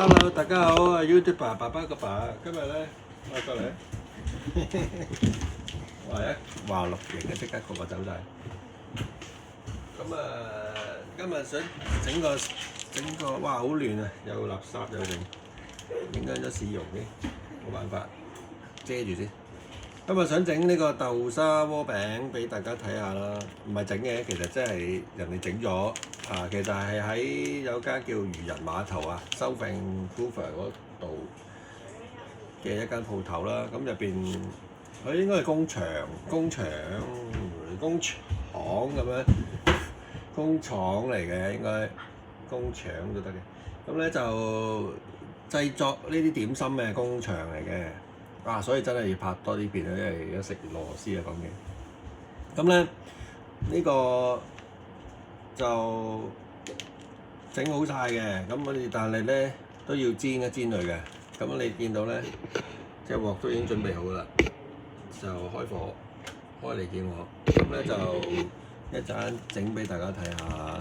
Hello，大家好，我係 YouTuber 爸爸個爸。今日咧，我過嚟，話錄影啊，即刻個個走晒。咁今日想整個，哇，好亂啊，有垃圾又剩，影響咗市容嘅，冇辦法，遮住先。今日想整呢個豆沙鍋餅俾大家睇下啦，唔係整嘅，其實真係人哋整咗啊。其實係喺有間叫漁人碼頭啊 ，South Vancouver 嗰度嘅一間鋪頭啦。咁入邊佢應該係工廠咁樣，工廠嚟嘅應該，工廠都得嘅。咁咧就製作呢啲點心嘅工場嚟嘅。所以真係要拍多啲片啊，因為而家食螺絲啊講嘢。咁咧呢個就整好晒嘅，咁我哋但係咧都要煎一煎佢嘅。咁你見到咧，隻鑊都已經準備好啦，就開火開嚟見我。咁咧就一陣整俾大家睇下。